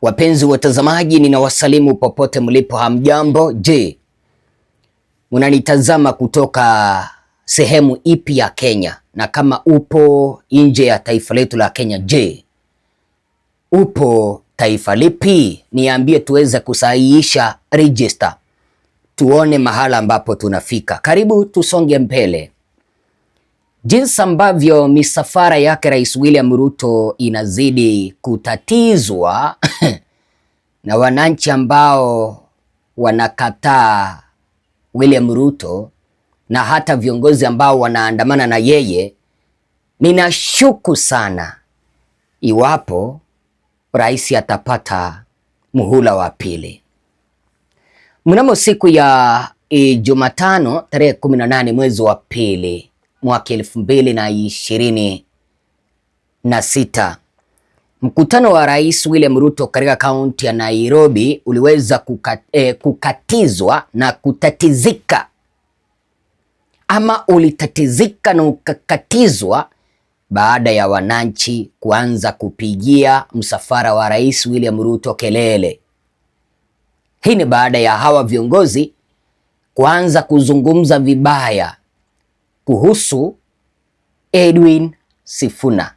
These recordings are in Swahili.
Wapenzi watazamaji, ninawasalimu popote mlipo, hamjambo? Je, unanitazama kutoka sehemu ipi ya Kenya? Na kama upo nje ya taifa letu la Kenya, je, upo taifa lipi? Niambie tuweze kusahihisha register, tuone mahala ambapo tunafika. Karibu tusonge mbele. Jinsi ambavyo misafara yake Rais William Ruto inazidi kutatizwa na wananchi ambao wanakataa William Ruto na hata viongozi ambao wanaandamana na yeye, ninashuku sana iwapo rais atapata muhula wa pili. Mnamo siku ya Jumatano tarehe 18 mwezi wa pili mwaka 2026, mkutano wa Rais William Ruto katika kaunti ya Nairobi uliweza kukatizwa na kutatizika, ama ulitatizika na ukakatizwa baada ya wananchi kuanza kupigia msafara wa Rais William Ruto kelele. Hii ni baada ya hawa viongozi kuanza kuzungumza vibaya kuhusu Edwin Sifuna.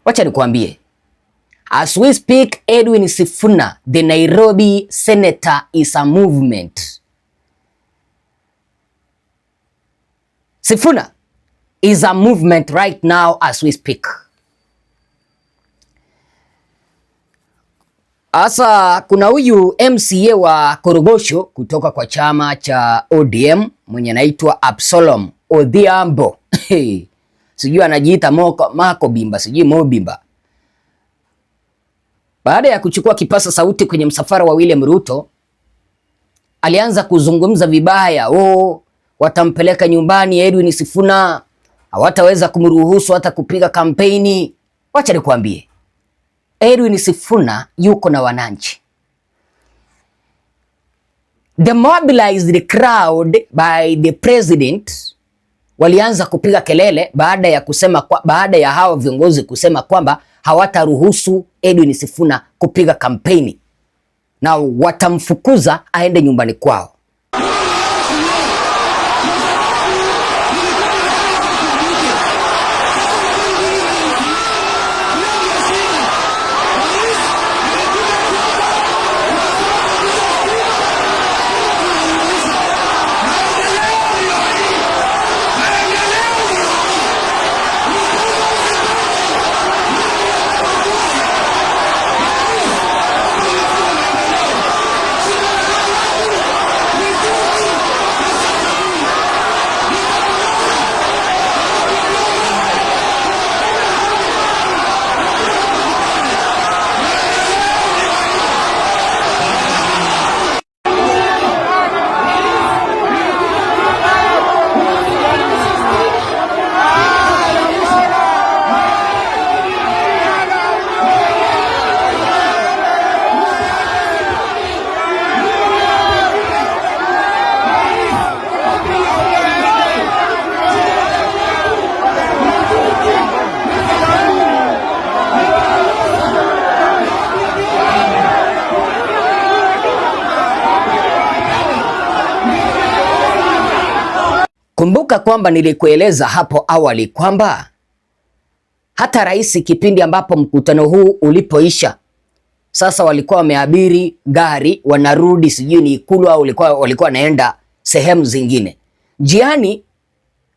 Wacha nikwambie, as we speak, Edwin Sifuna, the Nairobi senator, is a movement. Sifuna is a movement right now as we speak. Asa kuna huyu MCA wa Korogosho kutoka kwa chama cha ODM mwenye anaitwa Absalom Odhiambo. Sijui anajiita Mako Bimba, sijui Mo Bimba. Baada ya kuchukua kipasa sauti kwenye msafara wa William Ruto, alianza kuzungumza vibaya. Watampeleka nyumbani Edwin Sifuna, hawataweza kumruhusu hata kupiga kampeni. Wacha nikwambie, Edwin Sifuna yuko na wananchi. The mobilized crowd by the president walianza kupiga kelele baada ya hawa viongozi kusema kwamba hawataruhusu Edwin Sifuna kupiga kampeni na watamfukuza aende nyumbani kwao. Kumbuka kwamba nilikueleza hapo awali kwamba hata rais, kipindi ambapo mkutano huu ulipoisha, sasa walikuwa wameabiri gari wanarudi, sijui ni Ikulu au walikuwa wanaenda sehemu zingine. Jiani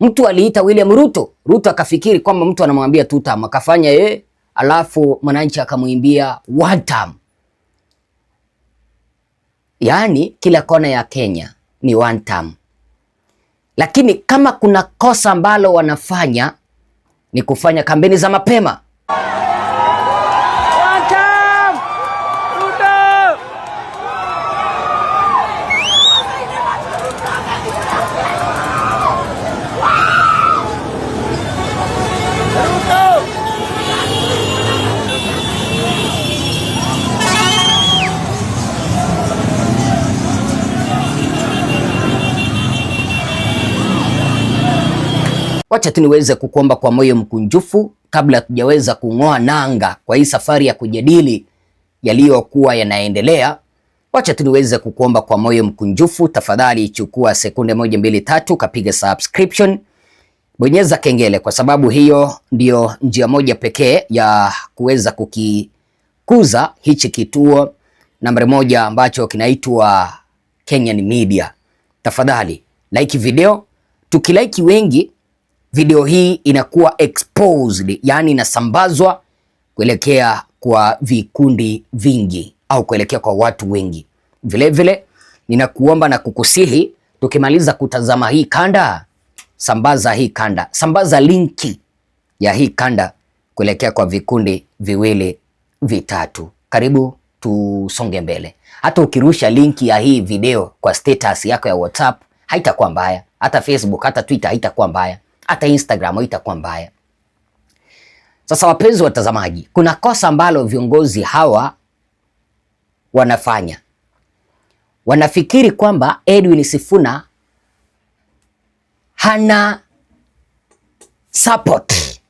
mtu aliita William Ruto. Ruto akafikiri kwamba mtu anamwambia two term, akafanya alafu mwananchi akamuimbia one term. Yaani kila kona ya Kenya ni one term. Lakini kama kuna kosa ambalo wanafanya ni kufanya kampeni za mapema. Wacha tu niweze kukuomba kwa moyo mkunjufu kabla tujaweza kung'oa nanga kwa hii safari ya kujadili yaliyokuwa yanaendelea, wacha tu niweze kukuomba kwa moyo mkunjufu, tafadhali chukua sekunde 1, 2, 3 kapiga subscription, bonyeza kengele, kwa sababu hiyo ndio njia moja pekee ya kuweza kukikuza hichi kituo nambari 1 ambacho kinaitwa Kenyan Media. Tafadhali like video, tukilike wengi video hii inakuwa exposed, yani inasambazwa kuelekea kwa vikundi vingi au kuelekea kwa watu wengi. Vile ninakuomba na kukusihi, tukimaliza kutazama hii kanda, sambaza hii kanda, sambaza linki ya hii kanda kuelekea kwa vikundi viwili vitatu. Karibu tusonge mbele. Hata ukirusha linki ya hii video kwa status yako ya WhatsApp haitakuwa mbaya, hata Facebook, hata Twitter haitakuwa mbaya, hata Instagram haitakuwa mbaya. Sasa wapenzi watazamaji, kuna kosa ambalo viongozi hawa wanafanya. Wanafikiri kwamba Edwin Sifuna hana support.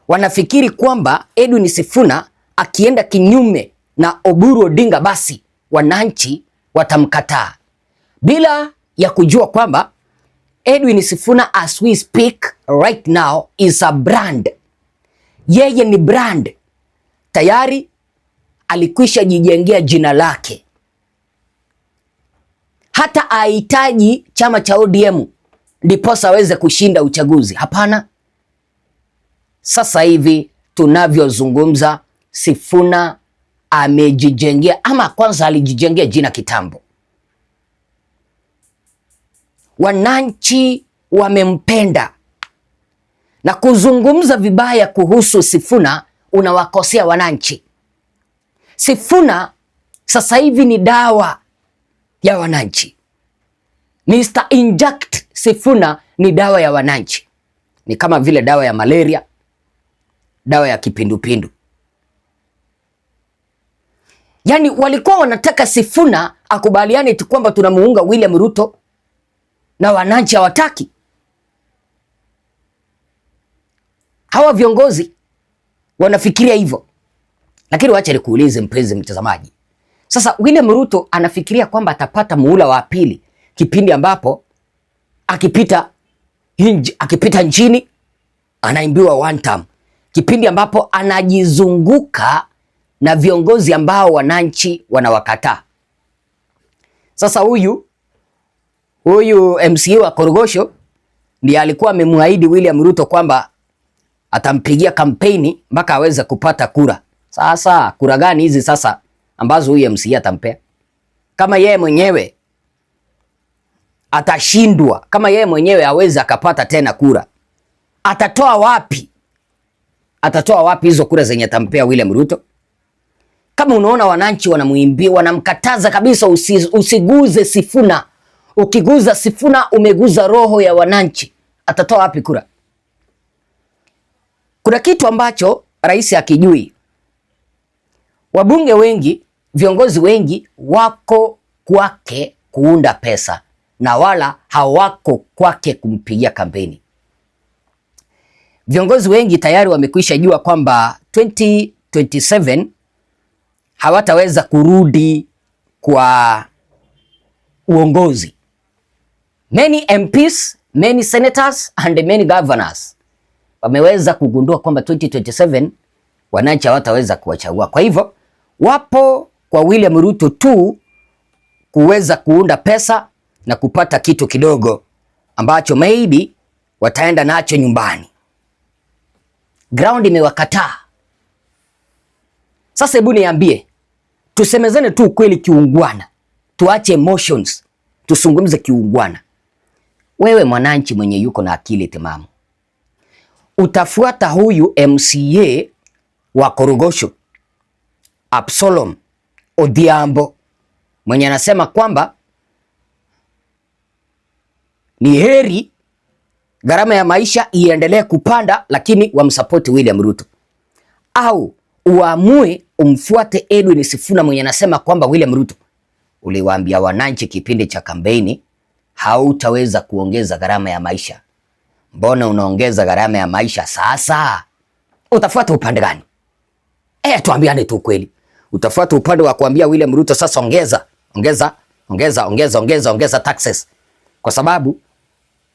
Wanafikiri kwamba Edwin Sifuna akienda kinyume na Oburu Odinga basi wananchi watamkataa, bila ya kujua kwamba Edwin Sifuna as we speak right now is a brand. Yeye ni brand. Tayari alikwisha jijengea jina lake. Hata ahitaji chama cha ODM ndiposa aweze kushinda uchaguzi. Hapana. Sasa hivi tunavyozungumza, Sifuna amejijengea, ama kwanza alijijengea jina kitambo. Wananchi wamempenda, na kuzungumza vibaya kuhusu Sifuna unawakosea wananchi. Sifuna sasa hivi ni dawa ya wananchi. Mr. Inject Sifuna ni dawa ya wananchi. Ni kama vile dawa ya malaria, dawa ya kipindupindu. Yaani walikuwa wanataka Sifuna akubaliane tu kwamba tunamuunga William Ruto, na wananchi hawataki. Hawa viongozi wanafikiria hivyo. Lakini wacha nikuulize mpenzi mtazamaji. Sasa William Ruto anafikiria kwamba atapata muhula wa pili kipindi ambapo akipita nchini anaimbiwa one term. Kipindi ambapo anajizunguka na viongozi ambao wananchi wanawakataa. Sasa huyu MCA wa Korogosho ndiye alikuwa amemwahidi William Ruto kwamba atampigia kampeni mpaka aweze kupata kura. Sasa kura gani hizi sasa ambazo huyu MCA atampea? Kama yeye mwenyewe atashindwa, kama yeye mwenyewe hawezi akapata tena kura, atatoa wapi? Atatoa wapi hizo kura zenye atampea William Ruto? Kama unaona wananchi wanamuimbia, wanamkataza kabisa, usiguze Sifuna. Ukiguza Sifuna umeguza roho ya wananchi. Atatoa wapi kura? Kuna kitu ambacho rais hakijui. Wabunge wengi, viongozi wengi wako kwake kuunda pesa na wala hawako kwake kumpigia kampeni. Viongozi wengi tayari wamekwisha jua kwamba 2027 hawataweza kurudi kwa uongozi. Many MPs, many senators and many governors wameweza kugundua kwamba 2027 wananchi hawataweza kuwachagua. Kwa hivyo wapo kwa William Ruto tu kuweza kuunda pesa na kupata kitu kidogo ambacho maybe wataenda nacho nyumbani. Ground imewakataa. Sasa hebu niambie, tusemezane tu ukweli kiungwana, tuache emotions, tusungumze kiungwana. Wewe mwananchi mwenye yuko na akili timamu, utafuata huyu MCA wa Korogosho Absalom Odhiambo mwenye anasema kwamba ni heri gharama ya maisha iendelee kupanda lakini wamsupport William Ruto, au uamue umfuate Edwin Sifuna mwenye anasema kwamba William Ruto, uliwaambia wananchi kipindi cha kampeni hautaweza kuongeza gharama ya maisha, mbona unaongeza gharama ya maisha sasa? Utafuata upande gani? Tuambiane tu kweli. utafuata upande wa kuambia William Ruto sasa ongeza taxes, kwa sababu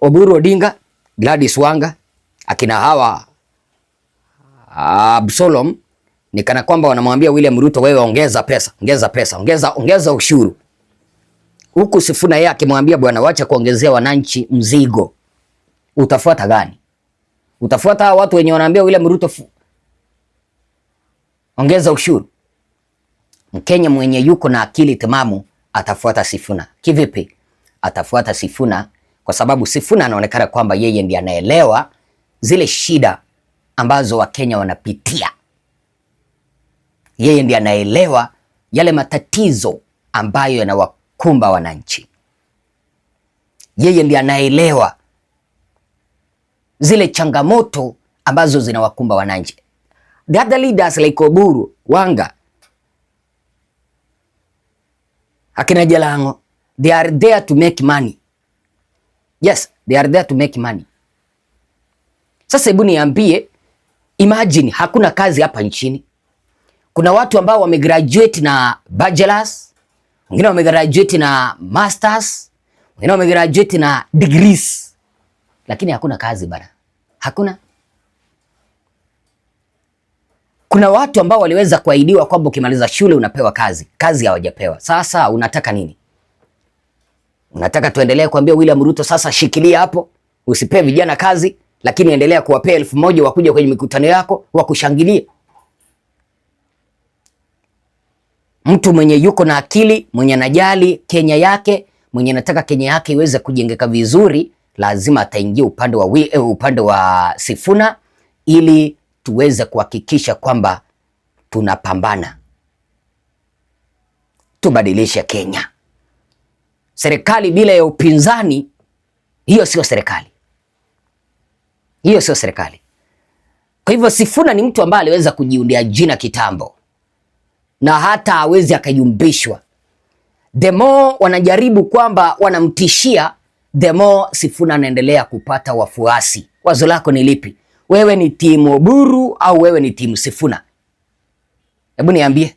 Oburu Odinga, Gladys Wanga, akina hawa Absalom ni kana kwamba wanamwambia William Ruto, wewe ongeza pesa, ongeza ushuru. Huku Sifuna yeye akimwambia bwana, wacha kuongezea wananchi mzigo. Utafuata gani? Utafuata watu wenye wanaambia William Ruto ongeza ushuru? Mkenya mwenye yuko na akili timamu atafuata Sifuna. Kivipi? Atafuata Sifuna kwa sababu Sifuna anaonekana kwamba yeye ndiye anaelewa zile shida ambazo Wakenya wanapitia. Yeye ndiye anaelewa yale matatizo ambayo yanawakumba wananchi. Yeye ndiye anaelewa zile changamoto ambazo zinawakumba wananchi. The other leaders like Oburu, Wanga, akina Jalango, they are there to make money. Yes, they are there to make money. Sasa hebu niambie, imagine hakuna kazi hapa nchini. Kuna watu ambao wamegraduate na bachelors, wengine wamegraduate na masters, wengine wamegraduate na degrees. Lakini hakuna kazi bana. Hakuna. Kuna watu ambao waliweza kuahidiwa kwamba ukimaliza shule unapewa kazi. Kazi hawajapewa. Sasa unataka nini? Unataka tuendelee kuambia William Ruto sasa shikilia hapo, usipe vijana kazi, lakini endelea kuwapea 1000 wakuja kwenye mikutano yako wakushangilie? Mtu mwenye yuko na akili, mwenye anajali Kenya yake, mwenye anataka Kenya yake iweze kujengeka vizuri, lazima ataingia upande wa Sifuna ili tuweze kuhakikisha kwamba tunapambana tubadilishe Kenya. Serikali bila ya upinzani, hiyo sio serikali. Hiyo sio serikali. Kwa hivyo Sifuna ni mtu ambaye aliweza kujiundia jina kitambo na hata hawezi akayumbishwa. The more wanajaribu kwamba wanamtishia, the more Sifuna anaendelea kupata wafuasi. Wazo lako ni lipi? Wewe ni timu Oburu au wewe ni timu Sifuna? Hebu niambie.